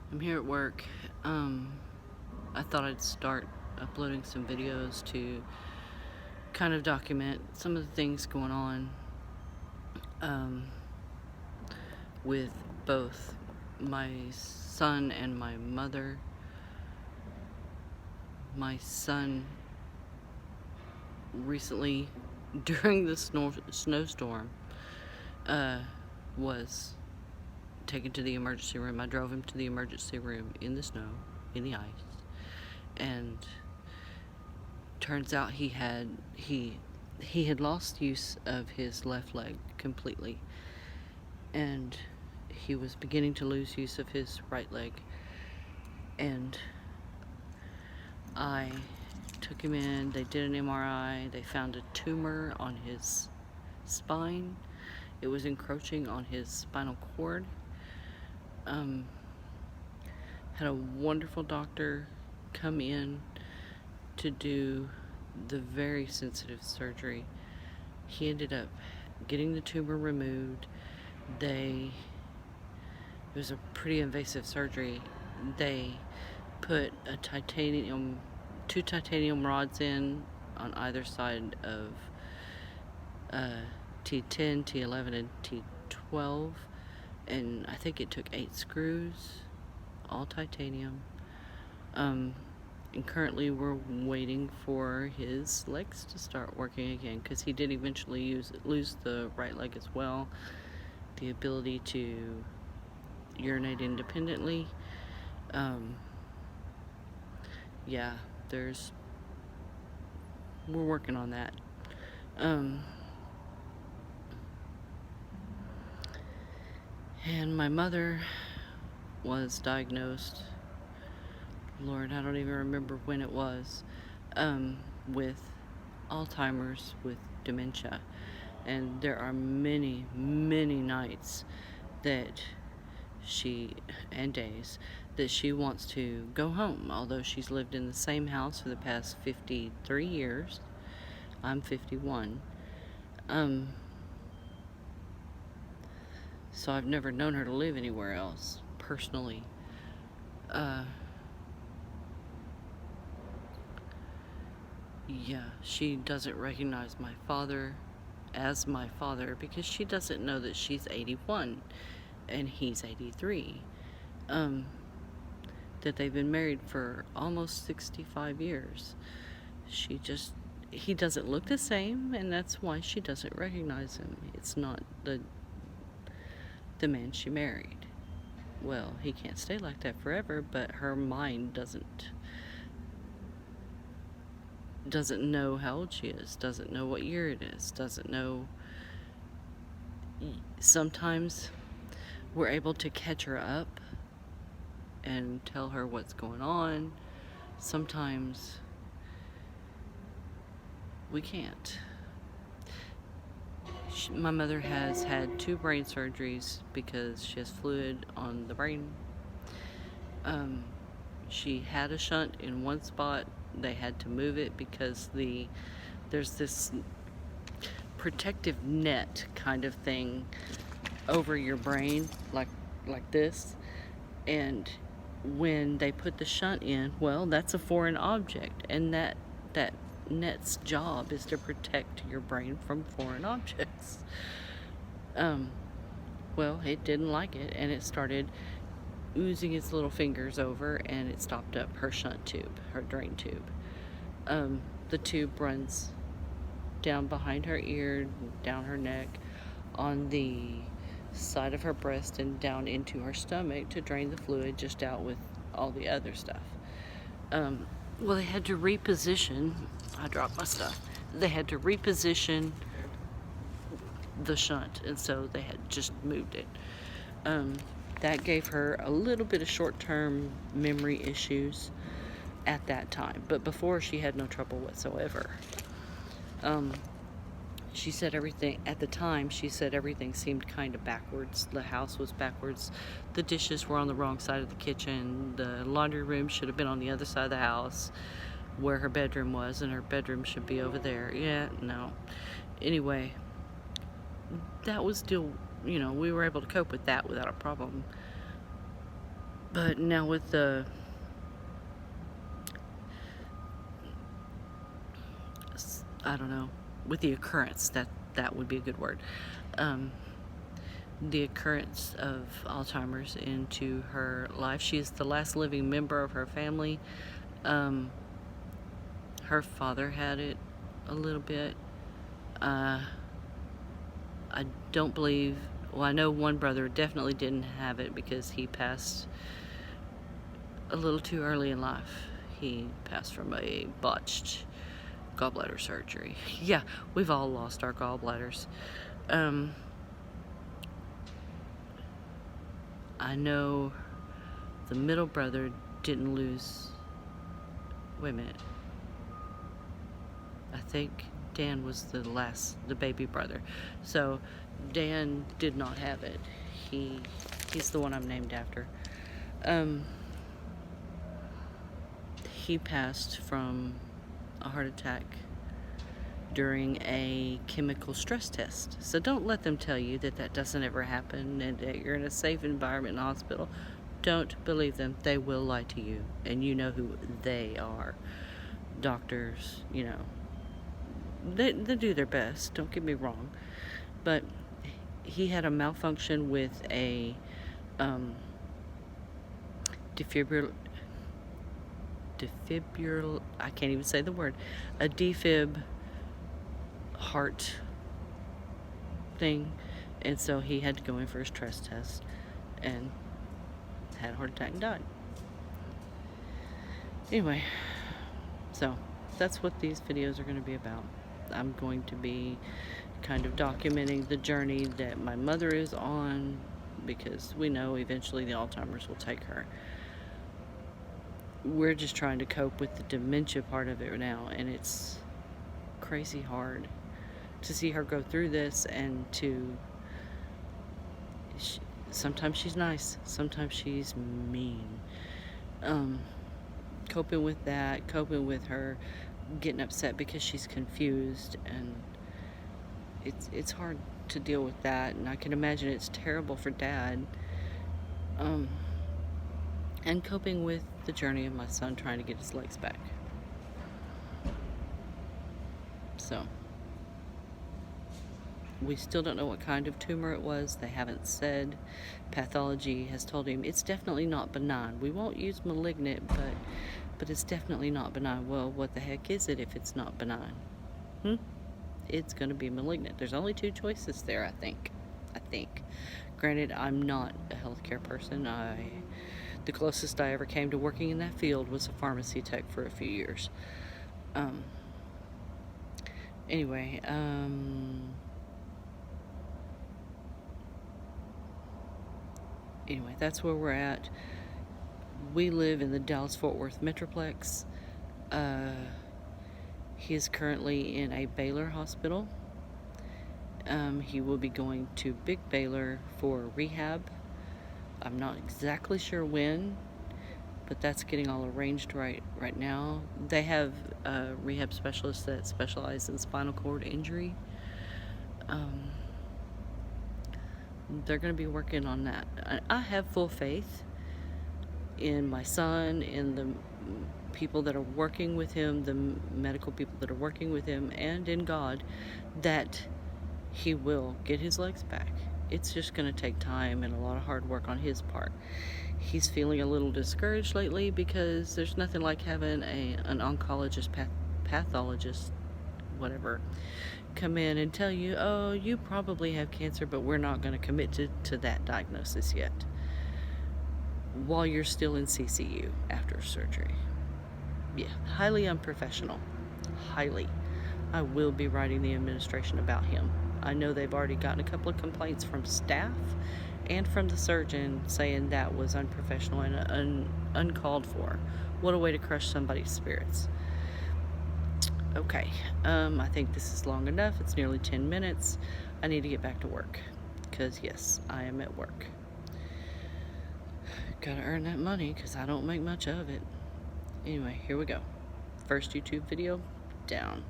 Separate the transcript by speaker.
Speaker 1: I'm here at work. I thought I'd start uploading some videos to kind of document some of the things going on um, with both my son and my mother. My son recently, during the snowstorm, was taken to the emergency room. I drove him to the emergency room in the snow, in the ice, and turns out he had lost use of his left leg completely, and he was beginning to lose use of his right leg. And I took him in, they did an MRI, they found a tumor on his spine. It was encroaching on his spinal cord. Had a wonderful doctor come in to do the very sensitive surgery. He ended up getting the tumor removed. It was a pretty invasive surgery. They put two titanium rods in on either side of T10, T11, and T12, and I think it took 8 screws, all titanium. And currently we're waiting for his legs to start working again, because he did eventually lose the right leg as well, the ability to urinate independently. Yeah, we're working on that. And my mother was diagnosed, Lord, I don't even remember when it was, with Alzheimer's, with dementia. And there are many, many nights and days that she wants to go home, although she's lived in the same house for the past 53 years. I'm 51. So I've never known her to live anywhere else, personally. Yeah, she doesn't recognize my father as my father because she doesn't know that she's 81 and he's 83. That they've been married for almost 65 years. He doesn't look the same, and that's why she doesn't recognize him. It's not the man she married. Well, he can't stay like that forever, but her mind doesn't know how old she is, doesn't know what year it is, doesn't know. Sometimes we're able to catch her up and tell her what's going on. Sometimes we can't. My mother has had 2 brain surgeries because she has fluid on the brain. She had a shunt in one spot. They had to move it because there's this protective net kind of thing over your brain, like this. And when they put the shunt in, well, that's a foreign object, and that net's job is to protect your brain from foreign objects. Well, it didn't like it, and it started oozing its little fingers over, and it stopped up her shunt tube, her drain tube. The tube runs down behind her ear, down her neck, on the side of her breast, and down into her stomach to drain the fluid just out with all the other stuff. Well, they had to reposition. I dropped my stuff. They had to reposition the shunt, and so they had just moved it. That gave her a little bit of short-term memory issues at that time, but before she had no trouble whatsoever. She said at the time, she said everything seemed kind of backwards. The house was backwards. The dishes were on the wrong side of the kitchen. The laundry room should have been on the other side of the house where her bedroom was, and her bedroom should be over there. Yeah, no. Anyway, that was still, we were able to cope with that without a problem. But now with the I don't know, with the occurrence, that would be a good word, the occurrence of Alzheimer's into her life. She is the last living member of her family. Her father had it a little bit. I don't believe, well, I know one brother definitely didn't have it because he passed a little too early in life. He passed from a botched gallbladder surgery. Yeah, we've all lost our gallbladders. I know the middle brother didn't lose, wait a minute, I think Dan was the baby brother. So Dan did not have it. He's the one I'm named after. He passed from a heart attack during a chemical stress test. So don't let them tell you that doesn't ever happen and that you're in a safe environment in the hospital. Don't believe them. They will lie to you, and you know who they are. Doctors, you know, they do their best, don't get me wrong, but he had a malfunction with a I can't even say the word, a defib heart thing, and so he had to go in for his stress test and had a heart attack and died. Anyway, so that's what these videos are going to be about. I'm going to be kind of documenting the journey that my mother is on, because we know eventually the Alzheimer's will take her. We're just trying to cope with the dementia part of it now, and it's crazy hard to see her go through this, and sometimes she's nice, sometimes she's mean. Coping with that, coping with her getting upset because she's confused, and it's hard to deal with that, and I can imagine it's terrible for Dad. And coping with the journey of my son trying to get his legs back. So we still don't know what kind of tumor it was. They haven't said. Pathology has told him it's definitely not benign. We won't use malignant, but it's definitely not benign. Well, what the heck is it if it's not benign? It's going to be malignant. There's only two choices there, I think. Granted, I'm not a healthcare person. The closest I ever came to working in that field was a pharmacy tech for a few years. Anyway, that's where we're at. We live in the Dallas-Fort Worth Metroplex. He is currently in a Baylor hospital. He will be going to Big Baylor for rehab. I'm not exactly sure when, but that's getting all arranged right now. They have rehab specialists that specialize in spinal cord injury. They're going to be working on that. I have full faith in my son, in the people that are working with him, the medical people that are working with him, and in God, that he will get his legs back. It's just going to take time and a lot of hard work on his part. He's feeling a little discouraged lately because there's nothing like having an oncologist, pathologist, whatever, come in and tell you, oh, you probably have cancer, but we're not going to commit to that diagnosis yet, while you're still in CCU after surgery. Yeah, highly unprofessional. Highly. I will be writing the administration about him. I know they've already gotten a couple of complaints from staff and from the surgeon saying that was unprofessional and uncalled for. What a way to crush somebody's spirits. Okay, I think this is long enough. It's nearly 10 minutes. I need to get back to work, because yes, I am at work. Gotta earn that money, because I don't make much of it. Anyway, here we go. First YouTube video, down.